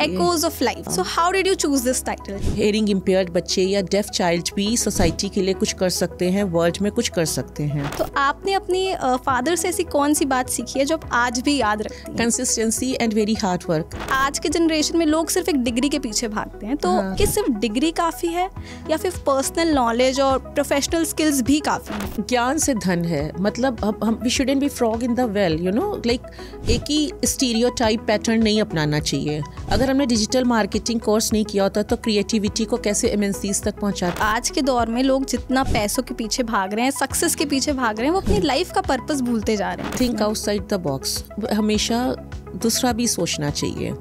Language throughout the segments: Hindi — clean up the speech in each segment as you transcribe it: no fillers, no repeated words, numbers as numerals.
Echoes of Life. So how did you choose this title? Hearing impaired बच्चे या डेफ चाइल्ड भी सोसाइटी के लिए कुछ कर सकते हैं, वर्ल्ड में कुछ कर सकते हैं। तो आपने अपनी फादर से ऐसी कौन सी बात सीखी है जो आप आज भी याद रखती हैं? Consistency and very hard work. आज के जनरेशन में लोग सिर्फ एक डिग्री के पीछे भागते हैं, तो क्या सिर्फ डिग्री काफ़ी है या फिर पर्सनल नॉलेज और प्रोफेशनल स्किल्स भी काफ़ी है? ज्ञान से धन है, मतलब हम we shouldn't be frog in the well, you know, like एक ही स्टीरियोटाइप पैटर्न नहीं अपनाना चाहिए। अगर हमने डिजिटल मार्केटिंग कोर्स नहीं किया होता तो क्रिएटिविटी को कैसे एमएनसीज तक पहुंचाते। आज के दौर में लोग जितना पैसों के पीछे भाग रहे हैं, सक्सेस के पीछे भाग रहे हैं, वो अपनी लाइफ का पर्पस भूलते जा रहे हैं। Think outside the box. हमेशा दूसरा भी सोचना चाहिए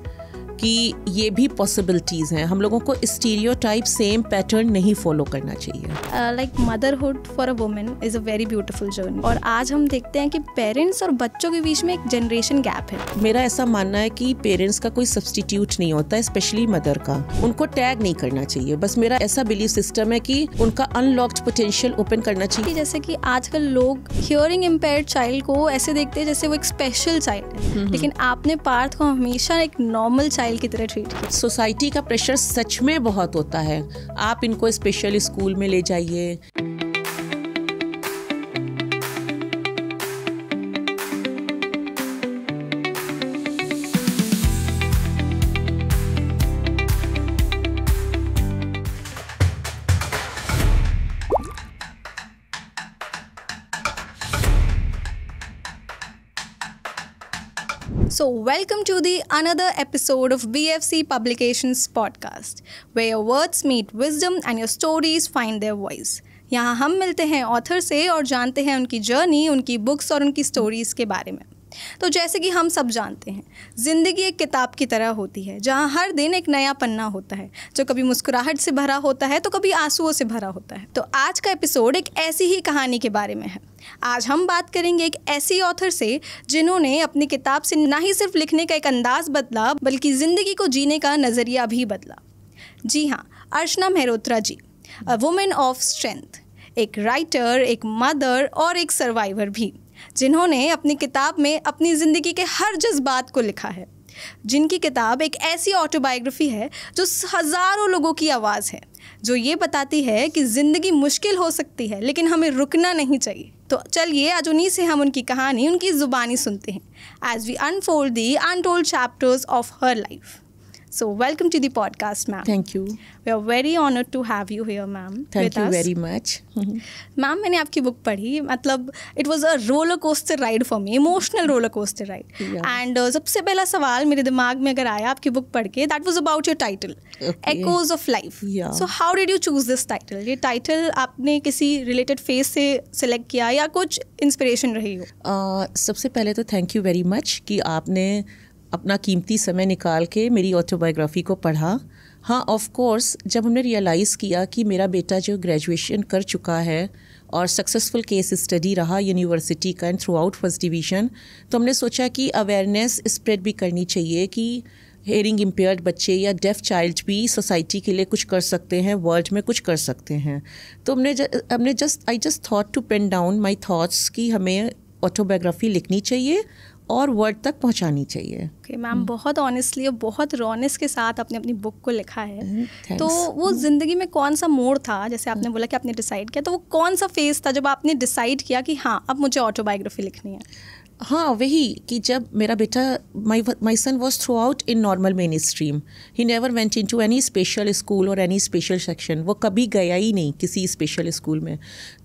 कि ये भी पॉसिबिलिटीज़ हैं। हम लोगों को स्टीरियोटाइप सेम पैटर्न नहीं फॉलो करना चाहिए। Like motherhood for a women is a very beautiful journey, और आज हम देखते हैं कि पेरेंट्स और बच्चों के बीच में एक जनरेशन गैप है। मेरा ऐसा मानना है कि पेरेंट्स का कोई सब्सटीट्यूट नहीं होता, स्पेशली मदर का। उनको टैग नहीं करना चाहिए, बस मेरा ऐसा बिलीव सिस्टम है कि उनका अनलॉक्ड पोटेंशियल ओपन करना चाहिए। जैसे कि आजकल लोग हियरिंग इम्पेयर्ड चाइल्ड को ऐसे देखते हैं जैसे वो एक स्पेशल चाइल्ड है, लेकिन आपने पार्थ को हमेशा एक नॉर्मल चाइल्ड की तरह ट्रीट किया। सोसाइटी का प्रेशर सच में बहुत होता है। आप इनको स्पेशल स्कूल में ले जाइए। So welcome to the another episode of BFC Publications podcast, where your words meet wisdom and your stories find their voice. यहाँ हम मिलते हैं ऑथर से और जानते हैं उनकी जर्नी, उनकी बुक्स और उनकी स्टोरीज़ के बारे में। तो जैसे कि हम सब जानते हैं, ज़िंदगी एक किताब की तरह होती है जहाँ हर दिन एक नया पन्ना होता है, जो कभी मुस्कुराहट से भरा होता है तो कभी आंसुओं से भरा होता है। तो आज का एपिसोड एक ऐसी ही कहानी के बारे में है। आज हम बात करेंगे एक ऐसी ऑथर से जिन्होंने अपनी किताब से ना ही सिर्फ लिखने का एक अंदाज़ बदला, बल्कि ज़िंदगी को जीने का नज़रिया भी बदला। जी हाँ, अर्चना मेहरोत्रा जी, अ वुमेन ऑफ स्ट्रेंथ, एक राइटर, एक मदर और एक सर्वाइवर भी, जिन्होंने अपनी किताब में अपनी ज़िंदगी के हर जज्बात को लिखा है। जिनकी किताब एक ऐसी ऑटोबायोग्राफी है जो हज़ारों लोगों की आवाज़ है, जो ये बताती है कि ज़िंदगी मुश्किल हो सकती है लेकिन हमें रुकना नहीं चाहिए। तो चलिए आज उन्हीं से हम उनकी कहानी, उनकी ज़ुबानी सुनते हैं as we unfold the untold chapters of her life. So welcome to the podcast, ma'am. Thank you. We are very honored to have you here, ma'am. Thank you very much. Ma'am, मैंने आपकी बुक पढ़ी, मतलब it was a roller coaster ride for me, emotional roller coaster ride. Yeah. And सबसे पहला सवाल मेरे दिमाग में अगर आया आपकी बुक पढ़ के, that was about your title, Okay. Echoes of Life. Yeah. So how did you choose this title? ये टाइटल आपने किसी related phase से select किया या कुछ inspiration रही हो? सबसे पहले तो थैंक यू वेरी मच कि आपने अपना कीमती समय निकाल के मेरी ऑटोबायोग्राफी को पढ़ा। हाँ, ऑफ कोर्स, जब हमने रियलाइज़ किया कि मेरा बेटा जो ग्रेजुएशन कर चुका है और सक्सेसफुल केस स्टडी रहा यूनिवर्सिटी का and through out first division, तो हमने सोचा कि अवेयरनेस स्प्रेड भी करनी चाहिए कि हेयरिंग इम्पेयर्ड बच्चे या डेफ चाइल्ड भी सोसाइटी के लिए कुछ कर सकते हैं, वर्ल्ड में कुछ कर सकते हैं। तो हमने I just thought to pen down my thoughts कि हमें ऑटोबायोग्राफी लिखनी चाहिए और वर्ड तक पहुंचानी चाहिए। ओके मैम, बहुत ऑनेस्टली और बहुत रॉनेस के साथ आपने अपनी बुक को लिखा है। तो वो ज़िंदगी में कौन सा मोड़ था, जैसे आपने बोला कि आपने डिसाइड किया, तो वो कौन सा फेज़ था जब आपने डिसाइड किया कि हाँ अब मुझे ऑटोबायोग्राफी लिखनी है? हाँ, वही कि जब मेरा बेटा my son was throughout in normal mainstream, he never went into any special school और एनी स्पेशल सेक्शन। वो कभी गया ही नहीं किसी स्पेशल स्कूल में।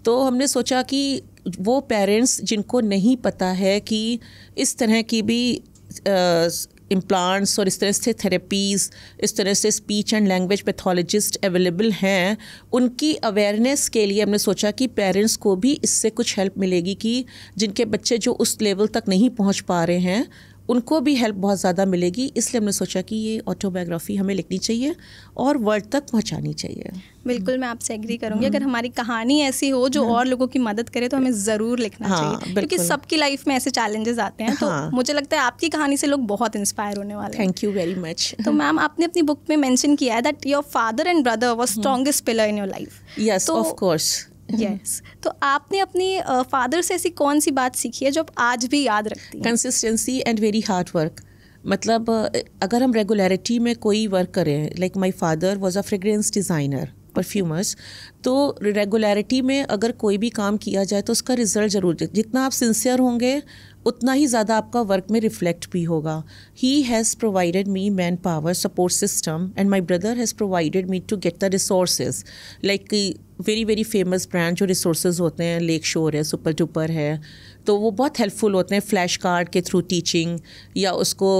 तो हमने सोचा कि वो पेरेंट्स जिनको नहीं पता है कि इस तरह की भी इम्प्लांट्स और इस तरह से थेरेपीज़, इस तरह से speech and language pathologist available हैं, उनकी अवेयरनेस के लिए हमने सोचा कि पेरेंट्स को भी इससे कुछ हेल्प मिलेगी कि जिनके बच्चे जो उस लेवल तक नहीं पहुंच पा रहे हैं उनको भी हेल्प बहुत ज़्यादा मिलेगी। इसलिए हमने सोचा कि ये ऑटोबायोग्राफी हमें लिखनी चाहिए और वर्ल्ड तक पहुंचानी चाहिए। बिल्कुल, मैं आपसे एग्री करूंगी। अगर हमारी कहानी ऐसी हो जो और लोगों की मदद करे तो हमें ज़रूर लिखना चाहिए, क्योंकि सबकी लाइफ में ऐसे चैलेंजेस आते हैं। तो मुझे लगता है आपकी कहानी से लोग बहुत इंस्पायर होने वाले हैं। Thank you very much. तो मैम, आपने अपनी बुक में मेंशन किया है that your father and brother was strongest pillar in your life. Yes, of course. Yes, तो आपने अपनी फादर से ऐसी कौन सी बात सीखी है जो आप आज भी याद रखती हैं? Consistency and very hard work. मतलब अगर हम रेगुलरिटी में कोई वर्क करें, like my father was a fragrance designer, perfumers, तो रेगुलरिटी में अगर कोई भी काम किया जाए तो उसका रिजल्ट ज़रूर, जितना आप सिंसियर होंगे उतना ही ज़्यादा आपका वर्क में रिफ्लेक्ट भी होगा. He has provided me man power, support system, and my brother has provided me to get the resources. Like very very famous brand जो रिसोर्सेज होते हैं, लेक शोर है, सुपर डुपर है, तो वो बहुत हेल्पफुल होते हैं. फ्लैश कार्ड के थ्रू टीचिंग, या उसको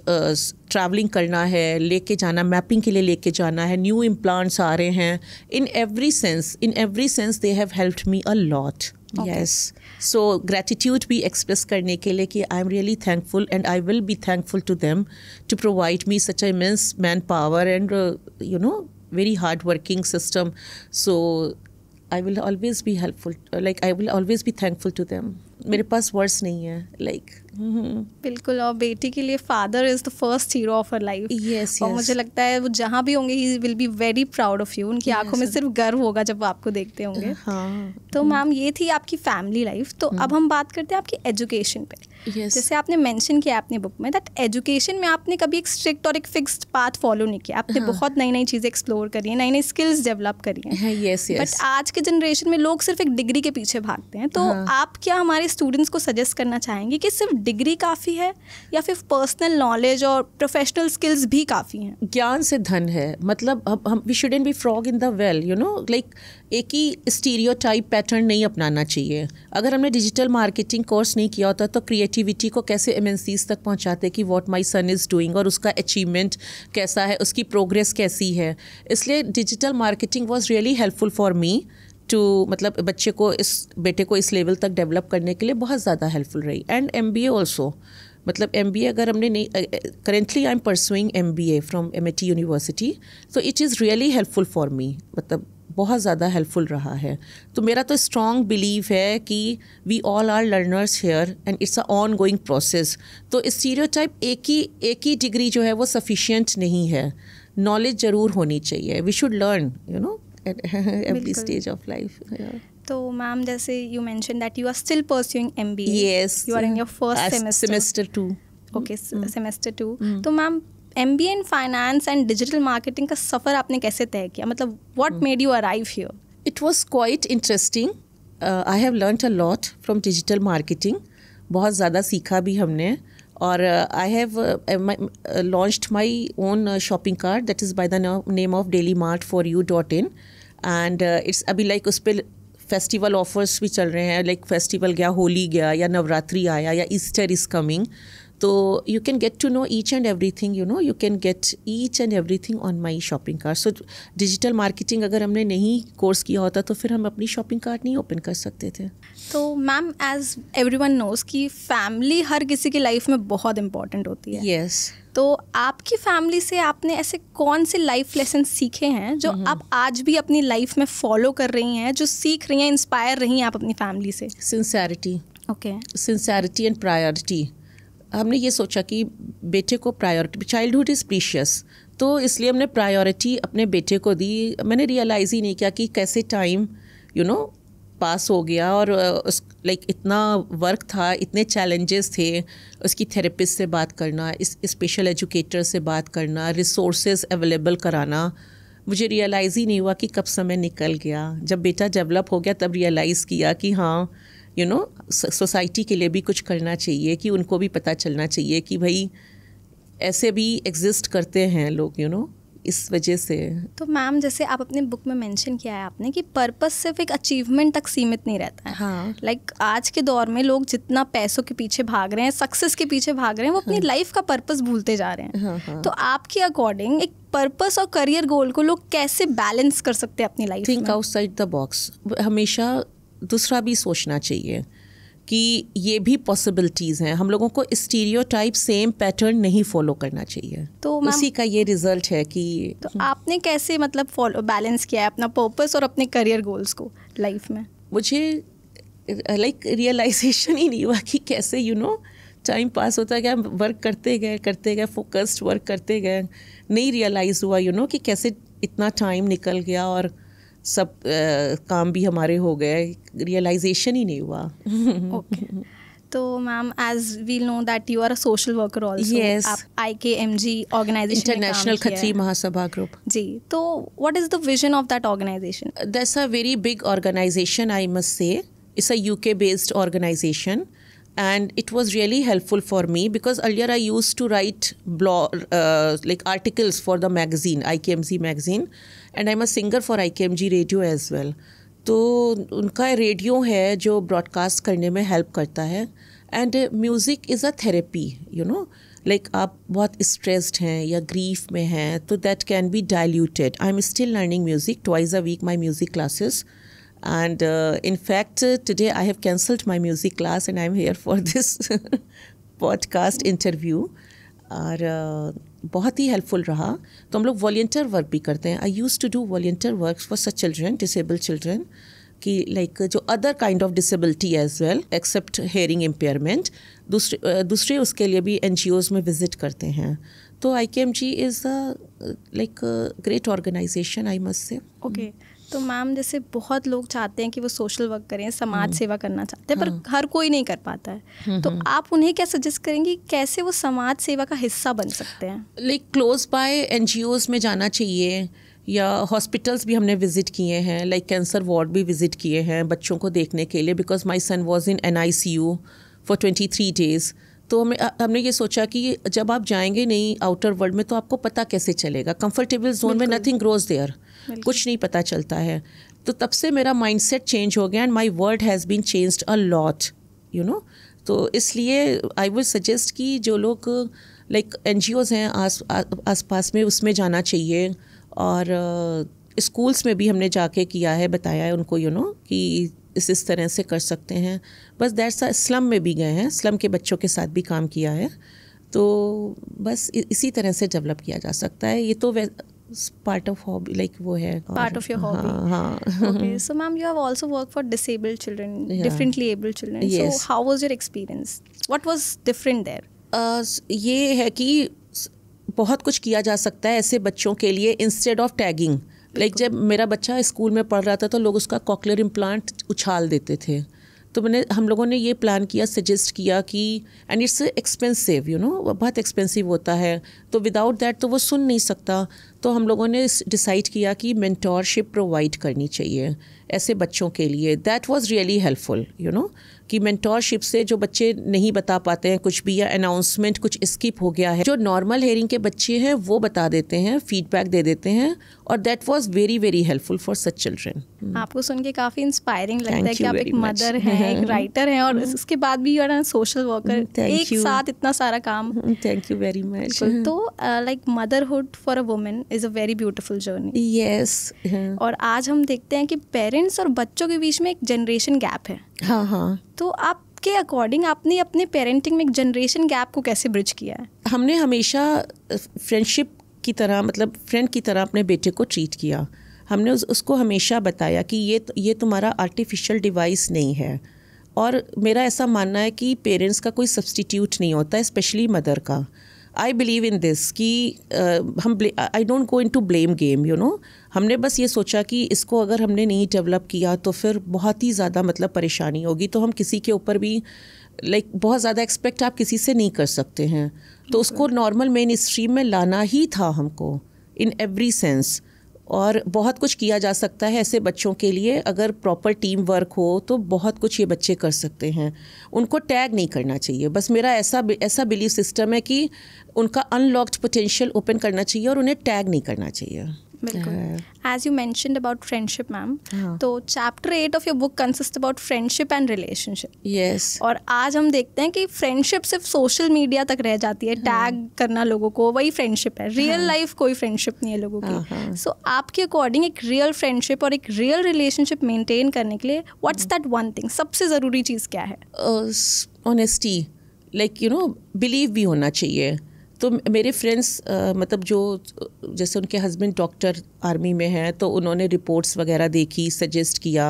ट्रैवलिंग करना है, लेके जाना, मैपिंग के लिए लेके जाना है, न्यू इम्प्लांट्स आ रहे हैं. In every sense they have helped me a lot. Yes. So gratitude भी express करने के लिए कि I'm really thankful and I will be thankful to them to provide me such immense manpower and very hard-working system. So I will always be helpful. Like I will always be thankful to them. मेरे पास वर्ड्स नहीं है. Like बिल्कुल. और बेटी के लिए father is the first hero of her life. Yes. और मुझे लगता है वो जहाँ भी होंगे ही will be very proud of you. उनकी आंखों में सिर्फ गर्व होगा जब वो आपको देखते होंगे. हाँ. तो मैम ये थी आपकी फैमिली लाइफ. तो अब हम बात करते हैं आपकी एजुकेशन पे. Yes. जैसे आपने मेंशन किया अपनी बुक में दैट एजुकेशन में आपने कभी एक स्ट्रिक्ट और एक फिक्स्ड पाथ फॉलो नहीं किया. आपने बहुत नई नई चीज़ें एक्सप्लोर करी हैं, नई नई स्किल्स डेवलप करी हैं. Yes. बट आज के जनरेशन में लोग सिर्फ एक डिग्री के पीछे भागते हैं. तो आप क्या हमारे स्टूडेंट्स को सजेस्ट करना चाहेंगे कि सिर्फ डिग्री काफ़ी है या फिर पर्सनल नॉलेज और प्रोफेशनल स्किल्स भी काफ़ी हैं? ज्ञान से धन है. मतलब हम we shouldn't be frog in the well, like एक ही स्टीरियोटाइप पैटर्न नहीं अपनाना चाहिए. अगर हमने डिजिटल मार्केटिंग कोर्स नहीं किया होता तो क्रिएटिविटी को कैसे एमएनसीज तक पहुंचाते कि what my son is doing और उसका अचीवमेंट कैसा है, उसकी प्रोग्रेस कैसी है. इसलिए digital marketing was really helpful for me too, मतलब बेटे को इस लेवल तक डेवलप करने के लिए बहुत ज़्यादा हेल्पफुल रही. एंड MBA ऑल्सो, मतलब MBA अगर हमने नहीं, currently I am pursuing MBA from MIT university, तो it is really helpful for me. मतलब बहुत ज़्यादा हेल्पफुल रहा है. तो मेरा तो स्ट्रॉन्ग बिलीव है कि we all are learners here and it's a ongoing process. तो स्टीरियोटाइप एक ही डिग्री जो है वो सफिशिएंट नहीं है. नॉलेज ज़रूर होनी चाहिए. We should learn at every stage of life. Yeah. तो मैम जैसे you mention that you are still pursuing MBA. Yes. You are in your first semester 2. Okay, semester 2. तो ma'am MBA in finance and digital marketing का सफ़र आपने कैसे तय किया? मतलब what made you arrive here? It was quite interesting. I have learnt a lot from digital marketing. बहुत ज़्यादा सीखा भी हमने. और I have launched my own shopping cart that is by the name of dailymartforyou.in. And it's अभी लाइक उस पर फेस्टिवल ऑफर्स भी चल रहे हैं. लाइक फेस्टिवल गया, होली गया, या नवरात्रि आया, या ईस्टर इज़ कमिंग. तो you can get to know each and everything, you can get each and everything on my shopping cart. So digital marketing अगर हमने नहीं कोर्स किया होता तो फिर हम अपनी शॉपिंग कार्ट नहीं ओपन कर सकते थे. तो मैम एज एवरीवन नोज़ कि फैमिली हर किसी की लाइफ में बहुत इंपॉर्टेंट होती है. यस. तो आपकी फैमिली से आपने ऐसे कौन से लाइफ लेसन सीखे हैं जो आप आज भी अपनी लाइफ में फॉलो कर रही हैं, जो सीख रही हैं, इंस्पायर रही हैं आप अपनी फैमिली से? Sincerity. Okay. Sincerity and priority. हमने ये सोचा कि बेटे को प्रायोरिटी, चाइल्डहुड इज़ प्रीशियस, तो इसलिए हमने प्रायोरिटी अपने बेटे को दी. मैंने रियलाइज़ ही नहीं किया कि कैसे टाइम पास हो गया. और उस लाइक इतना वर्क था, इतने चैलेंजेस थे. उसकी थेरेपिस्ट से बात करना, इस स्पेशल एजुकेटर से बात करना, रिसोर्सेज अवेलेबल कराना. मुझे रियलाइज़ ही नहीं हुआ कि कब समय निकल गया. जब बेटा डेवलप हो गया तब रियलाइज़ किया कि हाँ सोसाइटी के लिए भी कुछ करना चाहिए, कि उनको भी पता चलना चाहिए कि भाई ऐसे भी एग्जिस्ट करते हैं लोग, इस वजह से. तो मैम जैसे आप अपने बुक में मेंशन किया है आपने कि पर्पस सिर्फ एक अचीवमेंट तक सीमित नहीं रहता है. हाँ. लाइक आज के दौर में लोग जितना पैसों के पीछे भाग रहे हैं, सक्सेस के पीछे भाग रहे हैं, वो अपनी लाइफ का पर्पस भूलते जा रहे हैं. हाँ. तो आपके अकॉर्डिंग एक पर्पस और करियर गोल को लोग कैसे बैलेंस कर सकते हैं अपनी लाइफ में? Think outside the box. हमेशा दूसरा भी सोचना चाहिए कि ये भी पॉसिबिलिटीज़ हैं. हम लोगों को स्टीरियोटाइप सेम पैटर्न नहीं फॉलो करना चाहिए. तो उसी का ये रिजल्ट है कि. तो आपने कैसे मतलब फॉलो बैलेंस किया है अपना पर्पस और अपने करियर गोल्स को लाइफ में? मुझे लाइक रियलाइजेशन ही नहीं हुआ कि कैसे टाइम पास होता गया. वर्क करते गए फोकस्ड वर्क करते गए. नहीं रियलाइज़ हुआ कि कैसे इतना टाइम निकल गया और सब काम भी हमारे हो गए. रियलाइजेशन ही नहीं हुआ. ओके. तो ma'am, as we know that you are a social worker also. Yes. आप IKMG ऑर्गेनाइजेशन में काम इंटरनेशनल किया खत्री है. महासभा ग्रुप. जी, तो what is the vision of that organization? That's a very big organization, I must say. It's a UK based organization, and it was really helpful for me because earlier I used to write like articles for the magazine, IKMG magazine, and I'm a singer for IKMG radio as well. तो उनका रेडियो है जो ब्रॉडकास्ट करने में हेल्प करता है. And music is a therapy, you know, like आप बहुत स्ट्रेस्ड हैं या ग्रीफ में हैं तो that can be diluted. I am still learning music, twice a week my music classes. And in fact, today I have cancelled my music class and I'm here for this podcast interview. और बहुत ही हेल्पफुल रहा. तो हम लोग वॉलंटियर वर्क भी करते हैं. I used to do volunteer work for such children, disabled children, कि लाइक जो other kind of disability as well except hearing impairment. दूसरे उसके लिए भी NGOs में विज़िट करते हैं. तो IKMG is like great organization, I must say. Okay. तो मैम, जैसे बहुत लोग चाहते हैं कि वो सोशल वर्क करें, समाज सेवा करना चाहते हैं, पर हर कोई नहीं कर पाता है. तो आप उन्हें क्या सजेस्ट करेंगी, कैसे वो समाज सेवा का हिस्सा बन सकते हैं? लाइक क्लोज बाय NGOs में जाना चाहिए, या हॉस्पिटल्स भी हमने विज़िट किए हैं, लाइक कैंसर वार्ड भी विज़िट किए हैं बच्चों को देखने के लिए, because my son was in NICU for 23 days. तो हमने ये सोचा कि जब आप जाएंगे नहीं आउटर वर्ल्ड में तो आपको पता कैसे चलेगा. कंफर्टेबल जोन में नथिंग ग्रोज देयर, कुछ नहीं पता चलता है. तो तब से मेरा माइंडसेट चेंज हो गया and my world has been changed a lot, you know. तो इसलिए आई वुड सजेस्ट कि जो लोग लाइक NGOs हैं आस पास में, उसमें जाना चाहिए. और स्कूल्स में भी हमने जाके किया है, बताया है उनको, यू नो, कि इस तरह से कर सकते हैं. बस दैट्स स्लम में भी गए हैं, स्लम के बच्चों के साथ भी काम किया है. तो बस इसी तरह से डेवलप किया जा सकता है. ये तो पार्ट ऑफ हॉबी, लाइक वो है पार्ट ऑफ योर हॉबी. हाँ. Okay. So ma'am, you have also work for disabled children, differently abled children. So how was your experience? What was different there? ये है कि बहुत कुछ किया जा सकता है ऐसे बच्चों के लिए इंस्टेड ऑफ टैगिंग. लाइक जब मेरा बच्चा स्कूल में पढ़ रहा था तो लोग उसका कॉकलियर इम्प्लांट उछाल देते थे. तो हम लोगों ने ये प्लान किया, सजेस्ट किया कि and it's expensive, you know, बहुत एक्सपेंसिव होता है. तो विदाउट दैट तो वो सुन नहीं सकता. तो हम लोगों ने डिसाइड किया कि मेंटोरशिप प्रोवाइड करनी चाहिए ऐसे बच्चों के लिए. That was really helpful, you know, कि मेंटोरशिप से जो बच्चे नहीं बता पाते हैं कुछ भी, या अनाउंसमेंट कुछ स्किप हो गया है, जो नॉर्मल हेयरिंग के बच्चे हैं वो बता देते हैं, फीडबैक दे देते हैं. और that was very very helpful for such children. आपको सुन के काफ़ी इंस्पायरिंग लगता है कि आप एक मदर हैं, एक राइटर हैं, और उसके बाद भी you are a social worker. एक साथ इतना सारा काम. Thank you very much. तो like motherhood for a woman is a very beautiful journey. Yes. और आज हम देखते हैं कि पेरेंट्स और बच्चों के बीच में एक जनरेशन गैप है. हाँ. तो आपके अकॉर्डिंग आपने अपने पेरेंटिंग में एक जनरेशन गैप को कैसे ब्रिज किया है? हमने हमेशा फ्रेंडशिप की तरह, मतलब फ्रेंड की तरह अपने बेटे को ट्रीट किया. हमने उसको हमेशा बताया कि ये तुम्हारा आर्टिफिशियल डिवाइस नहीं है. और मेरा ऐसा मानना है कि पेरेंट्स का कोई सब्सटीट्यूट नहीं होता, स्पेशली मदर का. आई बिलीव इन दिस कि I don't go into blame game, you know. हमने बस ये सोचा कि इसको अगर हमने नहीं डेवलप किया तो फिर बहुत ही ज़्यादा मतलब परेशानी होगी. तो हम किसी के ऊपर भी लाइक बहुत ज़्यादा एक्सपेक्ट आप किसी से नहीं कर सकते हैं. तो उसको नॉर्मल मेन स्ट्रीम में लाना ही था हमको, इन एवरी सेंस. और बहुत कुछ किया जा सकता है ऐसे बच्चों के लिए. अगर प्रॉपर टीम वर्क हो तो बहुत कुछ ये बच्चे कर सकते हैं. उनको टैग नहीं करना चाहिए. बस मेरा ऐसा बिलीव सिस्टम है कि उनका अनलॉक्ड पोटेंशियल ओपन करना चाहिए और उन्हें टैग नहीं करना चाहिए. बिल्कुल. As you mentioned about friendship ma'am, तो chapter 8 of your book consist about friendship and relationship. Yes. और आज हम देखते हैं कि फ्रेंडशिप सिर्फ सोशल मीडिया तक रह जाती है. टैग करना लोगों को, वही फ्रेंडशिप है. रियल लाइफ कोई फ्रेंडशिप नहीं है लोगों की. सो आपके अकॉर्डिंग एक रियल फ्रेंडशिप और एक रियल रिलेशनशिप मेंटेन करने के लिए व्हाट्स दैट वन थिंग, सबसे ज़रूरी चीज़ क्या है? Honesty, like you know, believe भी होना चाहिए. तो मेरे फ्रेंड्स मतलब जो जैसे उनके हस्बैंड डॉक्टर आर्मी में हैं तो उन्होंने रिपोर्ट्स वगैरह देखी, सजेस्ट किया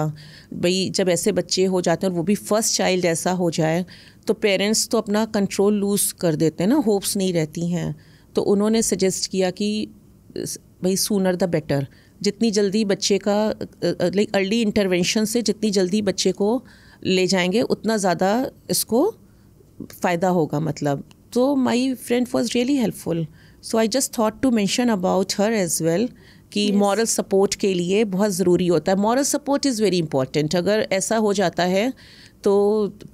भाई जब ऐसे बच्चे हो जाते हैं और वो भी फर्स्ट चाइल्ड ऐसा हो जाए तो पेरेंट्स तो अपना कंट्रोल लूज़ कर देते हैं ना, होप्स नहीं रहती हैं. तो उन्होंने सजेस्ट किया कि भाई सूनर द बेटर. जितनी जल्दी बच्चे का लाइक अर्ली इंटरवेंशन से जितनी जल्दी बच्चे को ले जाएंगे उतना ज़्यादा इसको फ़ायदा होगा मतलब. तो my friend was really helpful. So I just thought to mention about her as well कि मॉरल सपोर्ट के लिए बहुत ज़रूरी होता है. Moral support is very important. अगर ऐसा हो जाता है तो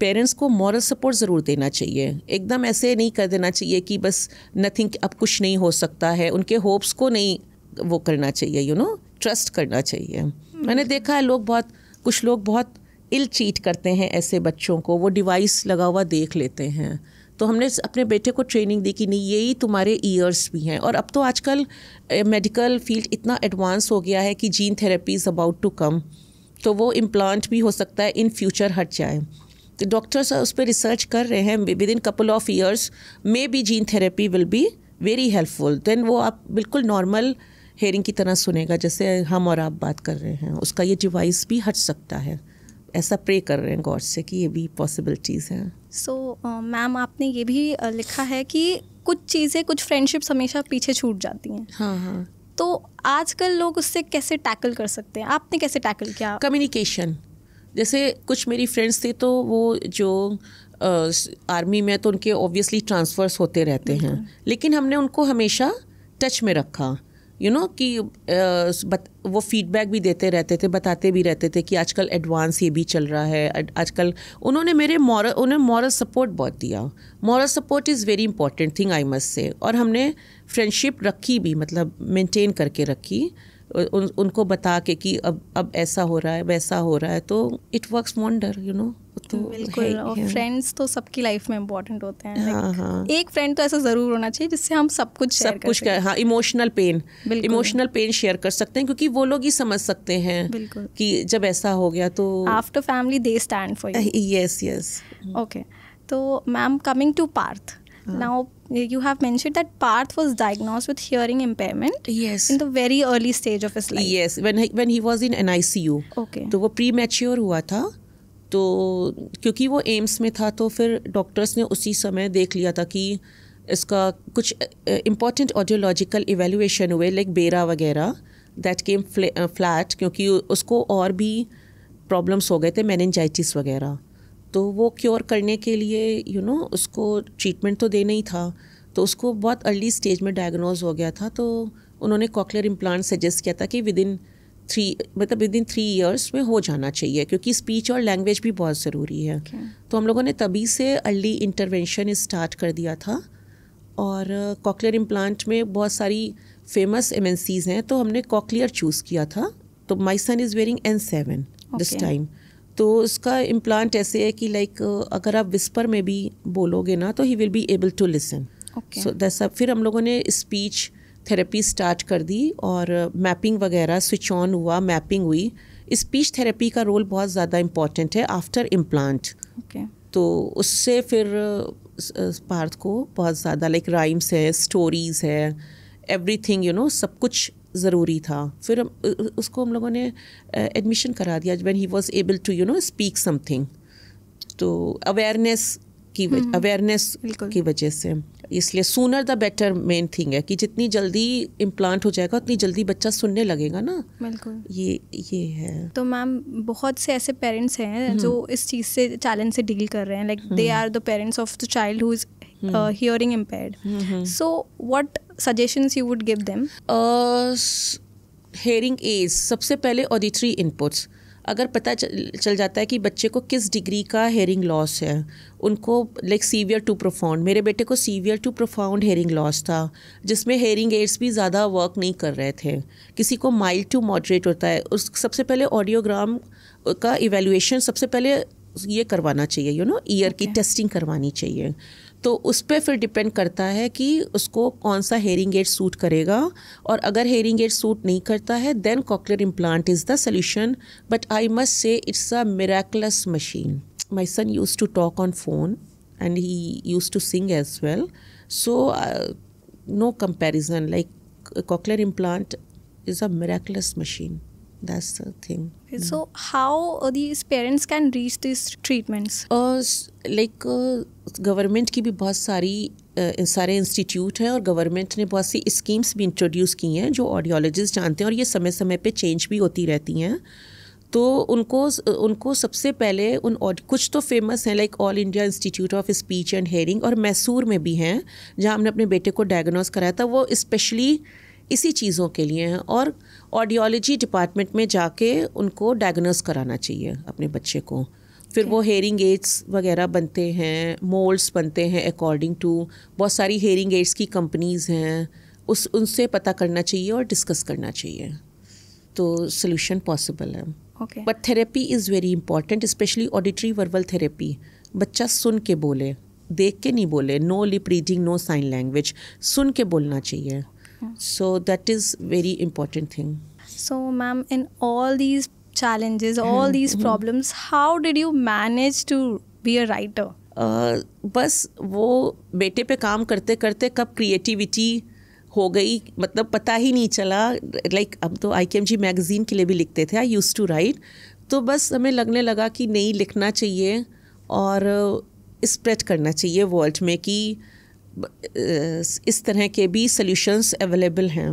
पेरेंट्स को मॉरल सपोर्ट ज़रूर देना चाहिए. एकदम ऐसे नहीं कर देना चाहिए कि बस नथिंग, अब कुछ नहीं हो सकता है. उनके होप्स को नहीं वो करना चाहिए, यू नो, ट्रस्ट करना चाहिए. मैंने देखा है कुछ लोग बहुत इल ट्रीट करते हैं ऐसे बच्चों को. वो डिवाइस लगा हुआ देख लेते हैं. तो हमने अपने बेटे को ट्रेनिंग दी कि नहीं, यही तुम्हारे ईयर्स भी हैं. और अब तो आजकल मेडिकल फील्ड इतना एडवांस हो गया है कि gene therapy is about to come. तो वो इम्प्लांट भी हो सकता है इन फ्यूचर हट जाए. तो डॉक्टर्स उस पर रिसर्च कर रहे हैं. Within couple of years maybe gene therapy will be very helpful. Then वो आप बिल्कुल नॉर्मल हेयरिंग की तरह सुनेगा जैसे हम और आप बात कर रहे हैं. उसका ये डिवाइस भी हट सकता है. ऐसा प्रे कर रहे हैं गॉड से कि ये भी पॉसिबिलिटीज़ हैं. सो मैम, आपने ये भी लिखा है कि कुछ चीज़ें, कुछ फ्रेंडशिप्स हमेशा पीछे छूट जाती हैं. हाँ. तो आजकल लोग उससे कैसे टैकल कर सकते हैं? आपने कैसे टैकल किया? कम्युनिकेशन. जैसे कुछ मेरी फ्रेंड्स थे तो वो जो आर्मी में, तो उनके ऑब्वियसली ट्रांसफ़र्स होते रहते हैं, लेकिन हमने उनको हमेशा टच में रखा. यू नो कि वो फीडबैक भी देते रहते थे, बताते भी रहते थे कि आजकल एडवांस ये भी चल रहा है आजकल. उन्होंने उन्हें मॉरल सपोर्ट बहुत दिया. Moral support is very important thing, I must से. और हमने फ्रेंडशिप रखी भी, मतलब मेंटेन करके रखी. उनको बता के कि अब ऐसा हो रहा है, वैसा हो रहा है. तो it works wonder, you know. तो बिल्कुल. और फ्रेंड्स तो सबकी लाइफ में इम्पोर्टेंट होते हैं. हाँ. एक फ्रेंड तो ऐसा ज़रूर होना चाहिए जिससे हम सब कुछ शेयर कर सकें. हाँ, इमोशनल पेन शेयर कर सकते हैं, क्योंकि वो लोग ही समझ सकते हैं कि जब ऐसा हो गया तो after family they stand for you. Yes. Okay. तो ma'am, coming to Parth. Now you have mentioned that Parth was diagnosed with hearing impairment. Yes. In the very early stage of his life. Yes, when he was in NICU. Okay. तो वो प्रीमैच्योर हुआ था. तो क्योंकि वो एम्स में था तो फिर डॉक्टर्स ने उसी समय देख लिया था कि इसका कुछ इम्पॉर्टेंट ऑडियोलॉजिकल इवेल्युएशन हुए, लाइक बेरा वगैरह, दैट केम फ्लैट, क्योंकि उसको और भी प्रॉब्लम्स हो गए थे, मेनिंजाइटिस वगैरह. तो वो क्योर करने के लिए यू नो उसको ट्रीटमेंट तो देना ही था. तो उसको बहुत अर्ली स्टेज में डायग्नोज हो गया था. तो उन्होंने कॉक्लियर इम्प्लांट सजेस्ट किया था कि विद इन 3 ईयर्स में हो जाना चाहिए, क्योंकि स्पीच और लैंग्वेज भी बहुत ज़रूरी है. तो हम लोगों ने तभी से अर्ली इंटरवेंशन स्टार्ट कर दिया था. और कॉक्लियर इम्प्लांट में बहुत सारी फेमस MNCs हैं, तो हमने कॉक्लियर चूज़ किया था. तो my son is wearing N7 this time. तो उसका इम्प्लांट ऐसे है कि लाइक अगर आप विस्पर में भी बोलोगे ना तो he will be able to listen. So that's. फिर हम लोगों ने स्पीच थेरेपी स्टार्ट कर दी और मैपिंग वगैरह स्विच ऑन हुआ, मैपिंग हुई. स्पीच थेरेपी का रोल बहुत ज़्यादा इम्पॉर्टेंट है आफ्टर इम्प्लांट. तो उससे फिर पार्थ को बहुत ज़्यादा लाइक राइम्स है, स्टोरीज़ है, एवरीथिंग, यू नो, सब कुछ ज़रूरी था. फिर उसको हम लोगों ने एडमिशन करा दिया when he was able to you know speak something. तो अवेयरनेस की वजह से, इसलिए sooner the better main thing है कि जितनी जल्दी इम्प्लांट हो जाएगा उतनी जल्दी बच्चा सुनने लगेगा ना. बिल्कुल. ये है. तो मैम, बहुत से ऐसे पेरेंट्स हैं जो इस चीज़ से, चैलेंज से डील कर रहे हैं. Like they are the parents of the child who is hearing impaired. So what suggestions you would give them? Hearing aids, सबसे पहले ऑडिटरी इनपुट्स. अगर पता चल जाता है कि बच्चे को किस डिग्री का हेयरिंग लॉस है, उनको लाइक सीवियर टू प्रोफाउंड. मेरे बेटे को severe to profound hearing loss था, जिसमें हेयरिंग एड्स भी ज़्यादा वर्क नहीं कर रहे थे. किसी को माइल्ड टू मॉडरेट होता है. उस सबसे पहले ऑडियोग्राम का इवेल्युएशन सबसे पहले ये करवाना चाहिए, यू नो, ईयर की टेस्टिंग करवानी चाहिए. तो उस पर फिर डिपेंड करता है कि उसको कौन सा हेयरिंग एड सूट करेगा. और अगर हेयरिंग एड सूट नहीं करता है then cochlear implant is the solution. But I must say it's a miraculous machine. My son use to talk on phone and he use to sing as well. So no comparison. Like cochlear implant is a miraculous machine. That's the thing. So how these parents can reach these treatments? Like government की भी बहुत सारे इंस्टीट्यूट हैं और गवर्नमेंट ने बहुत सी स्कीम्स भी इंट्रोड्यूस की हैं जो ऑडियोलॉजिस्ट जानते हैं, और ये समय समय पे चेंज भी होती रहती हैं. तो उनको सबसे पहले कुछ तो फेमस हैं like all India institute of speech and hearing, और मैसूर में भी हैं जहाँ हमने अपने बेटे को डायग्नोस कराया था, वो स्पेशली इसी चीज़ों के लिए हैं। और ऑडियोलॉजी डिपार्टमेंट में जाके उनको डायग्नोस कराना चाहिए अपने बच्चे को। फिर वो हेयरिंग एड्स वगैरह बनते हैं, मोल्ड्स बनते हैं अकॉर्डिंग टू, बहुत सारी हेयरिंग एड्स की कंपनीज़ हैं, उनसे पता करना चाहिए और डिस्कस करना चाहिए, तो सोल्यूशन पॉसिबल है। But therapy is very important, specially auditory verbal therapy. बच्चा सुन के बोले, देख के नहीं बोले, no lip reading, no sign language, सुन के बोलना चाहिए। So that is very important thing. So ma'am, in all these challenges, all these problems, how did you manage to be a writer? बस वो बेटे पे काम करते करते कब क्रिएटिविटी हो गई, मतलब पता ही नहीं चला। लाइक अब तो IKMG मैगज़ीन के लिए भी लिखते थे, आई यूज्ड टू राइट, तो बस हमें लगने लगा कि नहीं, लिखना चाहिए और स्प्रेड करना चाहिए वर्ल्ड में कि इस तरह के भी सॉल्यूशंस अवेलेबल हैं।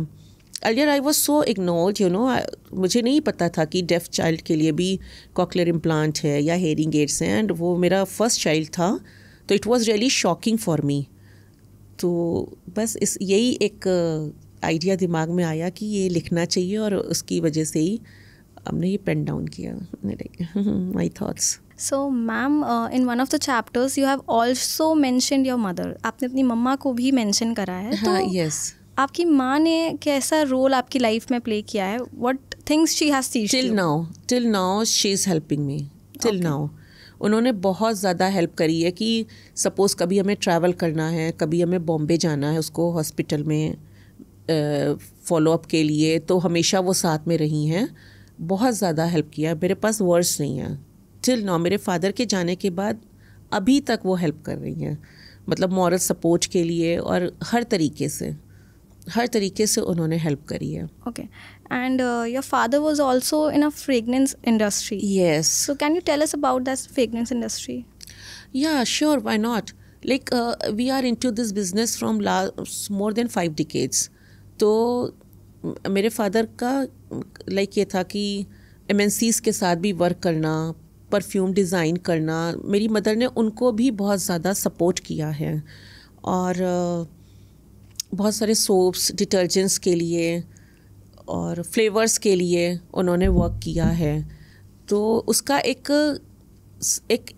Earlier I was so ignored, मुझे नहीं पता था कि डेफ चाइल्ड के लिए भी कॉकलियर इम्प्लांट है या हेयरिंग एड्स हैं, एंड वो मेरा फर्स्ट चाइल्ड था, तो it was really shocking for me. तो बस यही एक आइडिया दिमाग में आया कि ये लिखना चाहिए, और उसकी वजह से ही हमने ये पेन डाउन किया my thoughts. So ma'am, in one of the chapters you have also mentioned your mother, आपने अपनी मम्मा को भी मेंशन करा है। हाँ, तो यस, आपकी माँ ने कैसा रोल आपकी लाइफ में प्ले किया है? व्हाट थिंग्स शी हैज टीच्ड you? Till now she is helping me, till now. उन्होंने बहुत ज़्यादा हेल्प करी है कि सपोज़ कभी हमें ट्रैवल करना है, कभी हमें बॉम्बे जाना है उसको हॉस्पिटल में फॉलोअप के लिए, तो हमेशा वो साथ में रही हैं, बहुत ज़्यादा हेल्प किया है। मेरे पास वर्ड्स नहीं हैं टिल नाउ। मेरे फादर के जाने के बाद अभी तक वो हेल्प कर रही हैं, मतलब मॉरल सपोर्ट के लिए, और हर तरीके से उन्होंने हेल्प करी है। Okay, and your father was also in a fragrance industry. Yes, so can you tell us about that fragrance industry? Yeah sure, why not. Like we are into this business from more than 5 decades। तो मेरे फादर का लाइक ये था कि MNCs के साथ भी वर्क करना, परफ्यूम डिज़ाइन करना। मेरी मदर ने उनको भी बहुत ज़्यादा सपोर्ट किया है, और बहुत सारे सोप्स, डिटर्जेंट्स के लिए और फ्लेवर्स के लिए उन्होंने वर्क किया है। तो उसका एक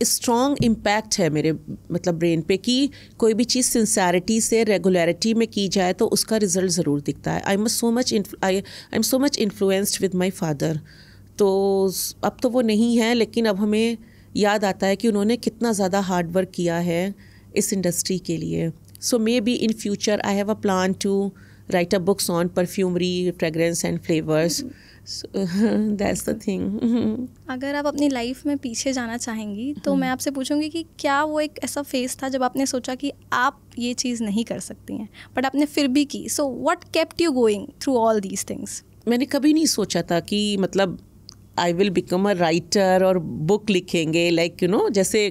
स्ट्रॉन्ग इम्पैक्ट है मेरे मतलब ब्रेन पे कि कोई भी चीज़ सिंसेरिटी से, रेगुलरिटी में की जाए तो उसका रिज़ल्ट ज़रूर दिखता है। I am so much influenced with my father. तो अब तो वो नहीं है, लेकिन अब हमें याद आता है कि उन्होंने कितना ज़्यादा हार्ड वर्क किया है इस इंडस्ट्री के लिए। So maybe in future I have a plan to write a books on perfumery, fragrance and flavors. So that's the thing. अगर आप अपनी लाइफ में पीछे जाना चाहेंगी तो मैं आपसे पूछूंगी कि क्या वो एक ऐसा फेज था जब आपने सोचा कि आप ये चीज़ नहीं कर सकती हैं, बट आपने फिर भी की? So what kept you going through all these things? मैंने कभी नहीं सोचा था कि मतलब I will become a writer और बुक लिखेंगे, like जैसे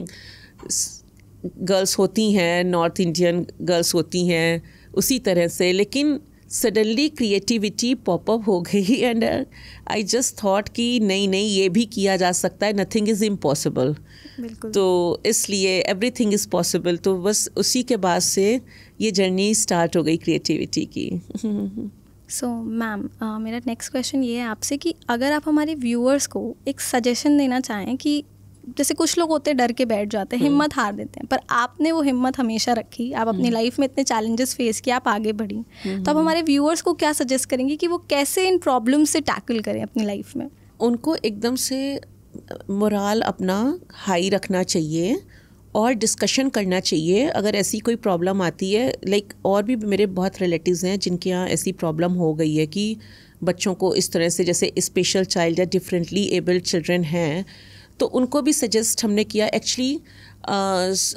गर्ल्स होती हैं, नॉर्थ इंडियन गर्ल्स होती हैं उसी तरह से। लेकिन सडनली क्रिएटिविटी पॉपअप हो गई, एंड आई जस्ट थॉट कि नहीं ये भी किया जा सकता है, नथिंग इज़ इम्पॉसिबल। तो इसलिए एवरीथिंग इज़ पॉसिबल। तो बस उसी के बाद से ये जर्नी स्टार्ट हो गई क्रिएटिविटी की। सो मैम, मेरा नेक्स्ट क्वेश्चन ये है आपसे कि अगर आप हमारे व्यूअर्स को एक सजेशन देना चाहें कि जैसे कुछ लोग होते हैं डर के बैठ जाते हैं, हिम्मत हार देते हैं, पर आपने वो हिम्मत हमेशा रखी, आप अपनी लाइफ में इतने चैलेंजेस फेस किए, आप आगे बढ़ी, तो आप हमारे व्यूअर्स को क्या सजेस्ट करेंगे कि वो कैसे इन प्रॉब्लम से टैकल करें अपनी लाइफ में? उनको एकदम से मोराल अपना हाई रखना चाहिए और डिस्कशन करना चाहिए अगर ऐसी कोई प्रॉब्लम आती है। लाइक और भी मेरे बहुत रिलेटिव्स हैं जिनके यहाँ ऐसी प्रॉब्लम हो गई है कि बच्चों को इस तरह से, जैसे स्पेशल चाइल्ड या डिफरेंटली एबल्ड चिल्ड्रन हैं, तो उनको भी सजेस्ट हमने किया। एक्चुअली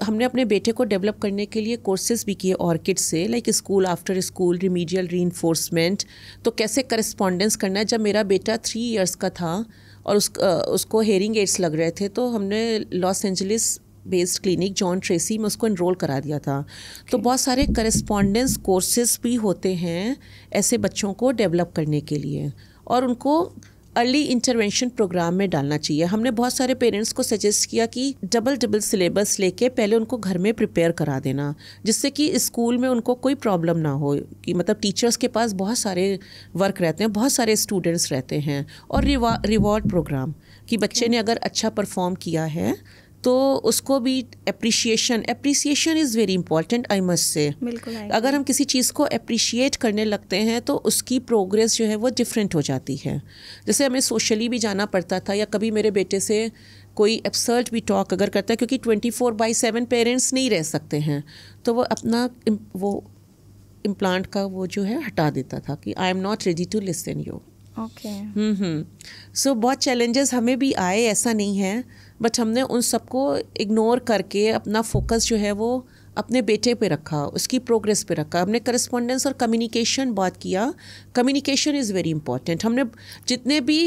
हमने अपने बेटे को डेवलप करने के लिए कोर्सेज भी किए ऑर्किड से, like school after school remedial reinforcement. तो कैसे करस्पॉन्डेंस करना है। जब मेरा बेटा 3 years का था और उसको हेयरिंग एड्स लग रहे थे, तो हमने Los Angeles based clinic John Tracy में उसको इनरोल करा दिया था। तो बहुत सारे करस्पॉन्डेंस कोर्सेज भी होते हैं ऐसे बच्चों को डेवलप करने के लिए, और उनको अर्ली इंटरवेंशन प्रोग्राम में डालना चाहिए। हमने बहुत सारे पेरेंट्स को सजेस्ट किया कि डबल सिलेबस लेके पहले उनको घर में प्रिपेयर करा देना, जिससे कि स्कूल में उनको कोई प्रॉब्लम ना हो, कि मतलब टीचर्स के पास बहुत सारे वर्क रहते हैं, बहुत सारे स्टूडेंट्स रहते हैं। और रिवॉर्ड प्रोग्राम कि बच्चे ने अगर अच्छा परफॉर्म किया है तो उसको भी appreciation is very important, I must से। बिल्कुल, अगर हम किसी चीज़ को अप्रिशिएट करने लगते हैं तो उसकी प्रोग्रेस जो है वो डिफरेंट हो जाती है। जैसे हमें सोशली भी जाना पड़ता था, या कभी मेरे बेटे से कोई एब्सर्ड भी टॉक अगर करता है, क्योंकि 24/7 पेरेंट्स नहीं रह सकते हैं, तो वो अपना वो इम्प्लांट का वो जो है हटा देता था कि I am not ready to listen you. Okay. So बहुत चैलेंजेस हमें भी आए, ऐसा नहीं है, बट हमने उन सबको इग्नोर करके अपना फोकस जो है वो अपने बेटे पे रखा, उसकी प्रोग्रेस पे रखा। हमने करस्पॉन्डेंस और कम्युनिकेशन बात किया। Communication is very important. हमने जितने भी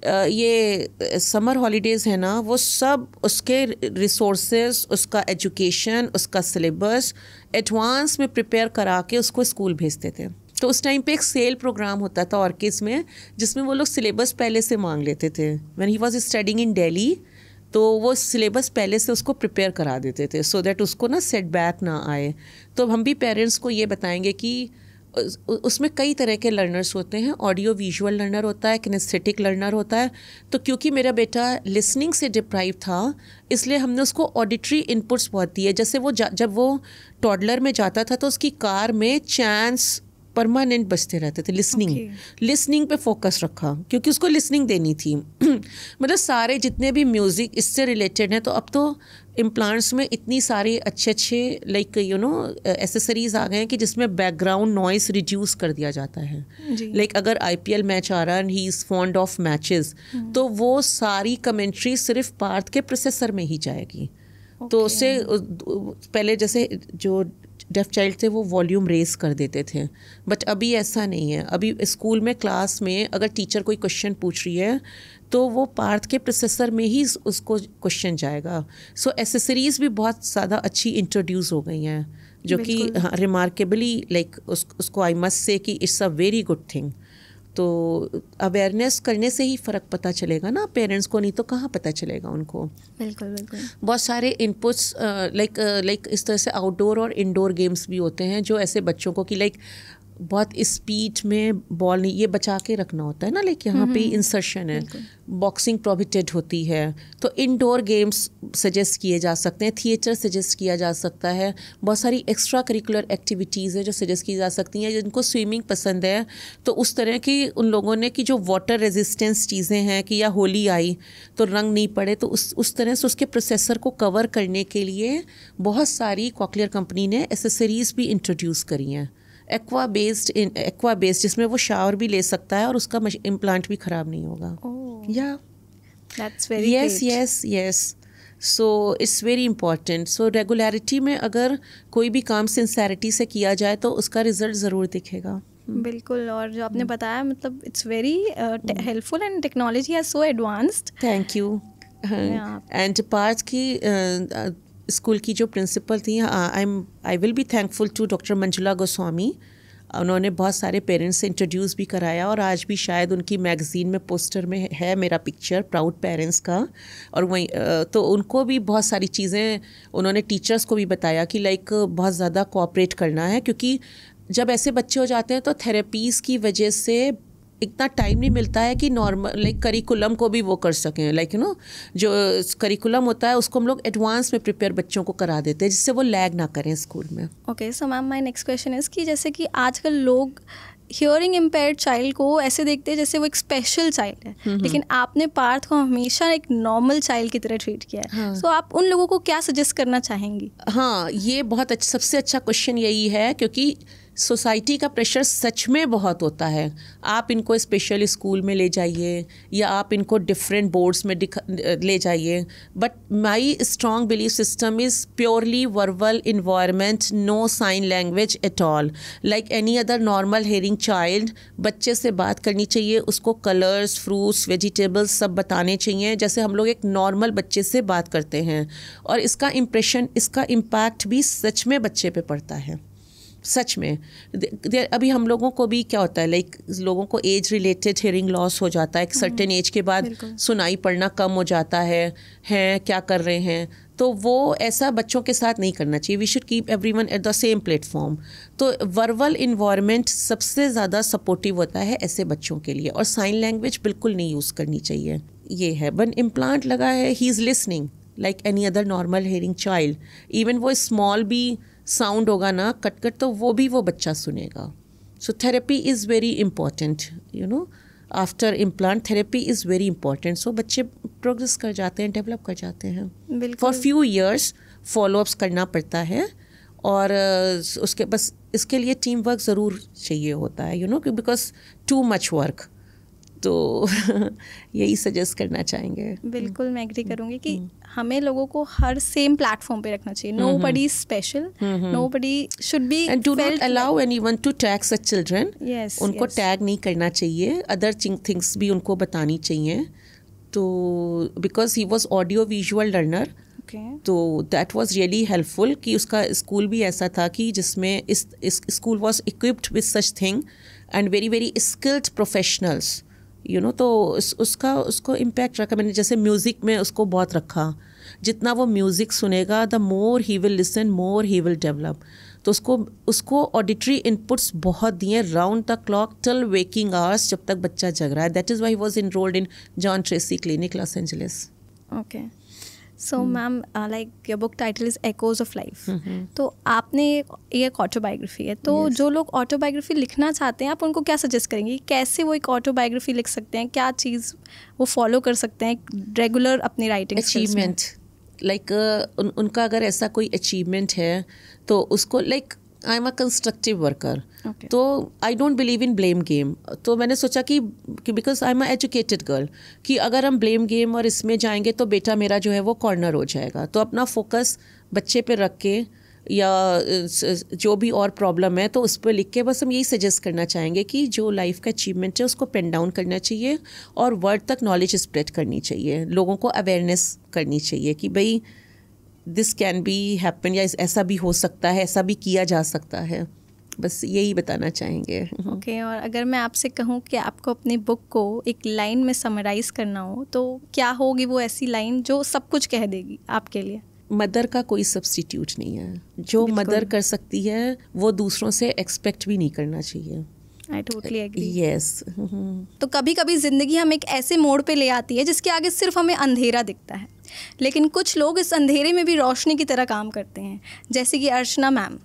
ये समर हॉलीडेज़ हैं ना, वो सब उसके रिसोर्सेज, उसका एजुकेशन, उसका सिलेबस एडवांस में प्रिपेयर करा के उसको स्कूल भेजते थे। तो उस टाइम पे एक सेल प्रोग्राम होता था ऑर्किड्स में, जिसमें वो लोग सिलेबस पहले से मांग लेते थे। When he was studying in Delhi, तो वो सिलेबस पहले से उसको प्रिपेयर करा देते थे, सो दैट उसको ना सेटबैक ना आए। तो हम भी पेरेंट्स को ये बताएंगे कि उसमें कई तरह के लर्नर्स होते हैं। ऑडियो विजुअल लर्नर होता है, किनेस्थेटिक लर्नर होता है। तो क्योंकि मेरा बेटा लिसनिंग से डिप्राइव था, इसलिए हमने उसको ऑडिटरी इनपुट्स बहुत दिए। जैसे वो जब वो टॉडलर में जाता था तो उसकी कार में चैंस परमानेंट बजते रहते थे। लिसनिंग पे फोकस रखा, क्योंकि उसको लिसनिंग देनी थी। मतलब सारे जितने भी म्यूज़िक इससे रिलेटेड हैं, तो अब तो इम्प्लांट्स में इतनी सारी अच्छे लाइक एसेसरीज आ गए हैं कि जिसमें बैकग्राउंड नॉइस रिड्यूस कर दिया जाता है। लाइक अगर IPL मैच आ रहा है and he is fond of matches, तो वो सारी कमेंट्री सिर्फ पार्थ के प्रोसेसर में ही जाएगी। तो उससे पहले जैसे जो डेफ चाइल्ड थे वो वॉल्यूम रेस कर देते थे, बट अभी ऐसा नहीं है। अभी स्कूल में क्लास में अगर टीचर कोई क्वेश्चन पूछ रही है तो वो पार्थ के प्रोसेसर में ही उसको क्वेश्चन जाएगा। सो एसेसरीज़ भी बहुत ज़्यादा अच्छी इंट्रोड्यूस हो गई हैं, जो कि रिमार्केबली लाइक उसको आई मस्ट से कि it's a very good thing. तो अवेयरनेस करने से ही फ़र्क पता चलेगा ना पेरेंट्स को, नहीं तो कहाँ पता चलेगा उनको। बिल्कुल। बहुत सारे इनपुट्स लाइक इस तरह से आउटडोर और इंडोर गेम्स भी होते हैं, जो ऐसे बच्चों को कि लाइक बहुत स्पीड में बॉल नहीं, ये बचा के रखना होता है ना, लाइक यहाँ पे इंसर्शन है, बॉक्सिंग प्रोहिबिटेड होती है। तो इंडोर गेम्स सजेस्ट किए जा सकते हैं, थिएटर सजेस्ट किया जा सकता है, बहुत सारी एक्स्ट्रा करिकुलर एक्टिविटीज़ है जो सजेस्ट की जा सकती हैं। जिनको स्विमिंग पसंद है तो उस तरह की उन लोगों ने कि जो वाटर रेजिस्टेंस चीज़ें हैं, कि या होली आई तो रंग नहीं पड़े, तो उस तरह से उसके प्रोसेसर को कवर करने के लिए बहुत सारी कॉकलियर कंपनी ने एसेसरीज़ भी इंट्रोड्यूस करी हैं। एक्वा बेस्ड जिसमें वो शावर भी ले सकता है और उसका इम्प्लांट भी ख़राब नहीं होगा। या that's very yes so it's very important. So regularity में अगर कोई भी काम सिंसेरिटी से किया जाए तो उसका रिजल्ट ज़रूर दिखेगा। बिल्कुल। और जो आपने बताया, मतलब it's very helpful and technology है so advanced. Thank you. And Parth की स्कूल की जो प्रिंसिपल थी, I will be thankful to doctor Manjula Goswami. उन्होंने बहुत सारे पेरेंट्स से इंट्रोड्यूस भी कराया, और आज भी शायद उनकी मैगज़ीन में पोस्टर में है मेरा पिक्चर प्राउड पेरेंट्स का। और वहीं तो उनको भी बहुत सारी चीज़ें उन्होंने टीचर्स को भी बताया कि लाइक बहुत ज़्यादा कोऑपरेट करना है, क्योंकि जब ऐसे बच्चे हो जाते हैं तो थेरेपीज़ की वजह से इतना टाइम नहीं मिलता है कि नॉर्मल लाइक करिकुलम को भी वो कर सकें। लाइक जो करिकुलम होता है उसको हम लोग एडवांस में प्रिपेयर बच्चों को करा देते हैं, जिससे वो लैग ना करें स्कूल में। Okay, so ma'am my next question is कि जैसे कि आजकल लोग हियरिंग इम्पेयर्ड चाइल्ड को ऐसे देखते हैं जैसे वो एक स्पेशल चाइल्ड है, लेकिन आपने पार्थ को हमेशा एक नॉर्मल चाइल्ड की तरह ट्रीट किया है। सो आप उन लोगों को क्या सजेस्ट करना चाहेंगी? हाँ, ये बहुत अच्छा, सबसे अच्छा क्वेश्चन यही है, क्योंकि सोसाइटी का प्रेशर सच में बहुत होता है। आप इनको स्पेशल स्कूल में ले जाइए या आप इनको डिफरेंट बोर्ड्स में ले जाइए, but my strong belief system is purely verbal environment, no sign language at all. Like any other normal hearing child, बच्चे से बात करनी चाहिए, उसको कलर्स, फ्रूट्स, वेजिटेबल्स सब बताने चाहिए, जैसे हम लोग एक नॉर्मल बच्चे से बात करते हैं। और इसका इम्प्रेशन, इसका इम्पैक्ट भी सच में बच्चे पे पड़ता है। सच में अभी हम लोगों को भी क्या होता है, लाइक लोगों को एज रिलेटेड हियरिंग लॉस हो जाता है, एक सर्टेन एज के बाद सुनाई पड़ना कम हो जाता है क्या कर रहे हैं, तो वो ऐसा बच्चों के साथ नहीं करना चाहिए. We should keep everyone at the same platform. तो वर्बल इन्वायरमेंट सबसे ज़्यादा सपोर्टिव होता है ऐसे बच्चों के लिए, और साइन लैंग्वेज बिल्कुल नहीं यूज़ करनी चाहिए. ये है. वन इम्प्लांट लगा है, he is listening like any other normal hearing child. Even वो स्मॉल भी साउंड होगा ना कट तो वो बच्चा सुनेगा. So therapy is very important, you know. After implant therapy is very important. So बच्चे प्रोग्रेस कर जाते हैं, डेवलप कर जाते हैं. फॉर फ्यू ईयर्स फॉलोअप्स करना पड़ता है, और उसके बस इसके लिए टीम वर्क ज़रूर चाहिए होता है, you know, because too much work. तो यही सजेस्ट करना चाहेंगे. बिल्कुल मैं एग्री करूँगी कि हमें लोगों को हर सेम प्लेटफॉर्म पे रखना चाहिए. Nobody is special, nobody should be, and do not allow anyone to tag such children. उनको टैग नहीं करना चाहिए, अदर थिंग्स भी उनको बतानी चाहिए. तो because he was audio visual learner, तो दैट वाज रियली हेल्पफुल कि उसका स्कूल भी ऐसा था कि जिसमें इस school was equipped with such thing and very very skilled professionals, you know. तो उसको इम्पैक्ट रखा मैंने. जैसे म्यूज़िक में उसको बहुत रखा, जितना वो म्यूज़िक सुनेगा the more he will listen, more he will develop. तो उसको ऑडिटरी इनपुट्स बहुत दिए round the clock till waking hours, जब तक बच्चा जग रहा है. That is why he was enrolled in John Tracy clinic Los Angeles. Okay. So ma'am, like your book title is echoes of life. तो आपने ये एक ऑटोबायोग्राफी है, तो जो लोग ऑटोबायोग्राफी लिखना चाहते हैं आप उनको क्या सजेस्ट करेंगे, कैसे वो एक ऑटोबायोग्राफी लिख सकते हैं, क्या चीज़ वो फॉलो कर सकते हैं रेगुलर अपनी राइटिंग अचीवमेंट. लाइक उनका अगर ऐसा कोई अचीवमेंट है तो उसको, like I am a constructive worker, so I don't believe in blame game. तो मैंने सोचा कि because I am a educated girl, कि अगर हम ब्लेम गेम और इसमें जाएंगे तो बेटा मेरा जो है वो कॉर्नर हो जाएगा. तो अपना फोकस बच्चे पे रख के, या जो भी और प्रॉब्लम है तो उस पर लिख के, बस हम यही सजेस्ट करना चाहेंगे कि जो लाइफ का अचीवमेंट है उसको पेन डाउन करना चाहिए, और वर्ल्ड तक नॉलेज स्प्रेड करनी चाहिए, लोगों को अवेयरनेस करनी चाहिए कि भाई दिस कैन बी हैपन, या ऐसा भी हो सकता है, ऐसा भी किया जा सकता है. बस यही बताना चाहेंगे. ओके. और अगर मैं आपसे कहूँ कि आपको अपनी बुक को एक लाइन में समराइज़ करना हो, तो क्या होगी वो ऐसी लाइन जो सब कुछ कह देगी आपके लिए? मदर का कोई सब्स्टिट्यूट नहीं है. जो मदर कर सकती है वो दूसरों से एक्सपेक्ट भी नहीं करना चाहिए. I totally agree. Yes. तो कभी कभी ज़िंदगी हमें एक ऐसे मोड़ पे ले आती है जिसके आगे सिर्फ हमें अंधेरा दिखता है, लेकिन कुछ लोग इस अंधेरे में भी रोशनी की तरह काम करते हैं, जैसे कि अर्चना मैम.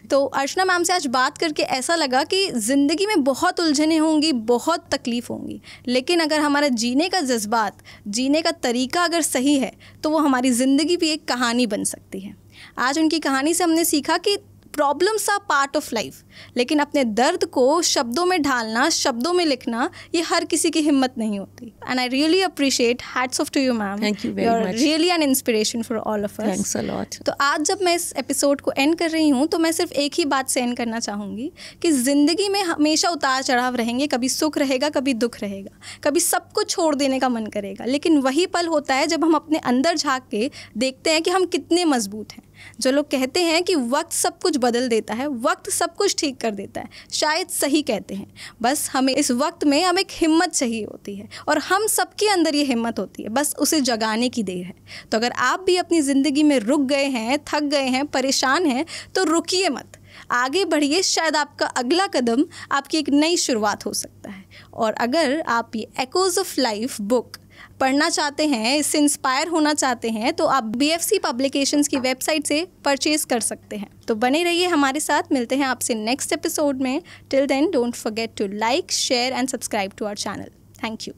तो अर्चना मैम से आज बात करके ऐसा लगा कि ज़िंदगी में बहुत उलझनें होंगी, बहुत तकलीफ़ होंगी, लेकिन अगर हमारा जीने का जज्बात, जीने का तरीका अगर सही है तो वो हमारी ज़िंदगी भी एक कहानी बन सकती है. आज उनकी कहानी से हमने सीखा कि problems are part of life, लेकिन अपने दर्द को शब्दों में ढालना, शब्दों में लिखना, ये हर किसी की हिम्मत नहीं होती. And I really appreciate, hats off to you ma'am. Thank you very much. Really an inspiration for all of us. Thanks a lot. तो आज जब मैं इस एपिसोड को एंड कर रही हूँ तो मैं सिर्फ एक ही बात से एंड करना चाहूँगी कि ज़िंदगी में हमेशा उतार चढ़ाव रहेंगे. कभी सुख रहेगा, कभी दुख रहेगा, कभी सब कुछ छोड़ देने का मन करेगा, लेकिन वही पल होता है जब हम अपने अंदर झाँक के देखते हैं कि हम कितने मजबूत हैं. जो लोग कहते हैं कि वक्त सब कुछ बदल देता है, वक्त सब कुछ ठीक कर देता है, शायद सही कहते हैं. बस हमें इस वक्त में एक हिम्मत चाहिए होती है, और हम सबके अंदर ये हिम्मत होती है, बस उसे जगाने की देर है. तो अगर आप भी अपनी ज़िंदगी में रुक गए हैं, थक गए हैं, परेशान हैं, तो रुकिए मत, आगे बढ़िए. शायद आपका अगला कदम आपकी एक नई शुरुआत हो सकता है. और अगर आप ये एकोज ऑफ लाइफ बुक पढ़ना चाहते हैं, इससे इंस्पायर होना चाहते हैं, तो आप BFC पब्लिकेशंस की वेबसाइट से परचेज कर सकते हैं. तो बने रहिए हमारे साथ. मिलते हैं आपसे नेक्स्ट एपिसोड में. Till then don't forget to like, share and subscribe to our channel. Thank you.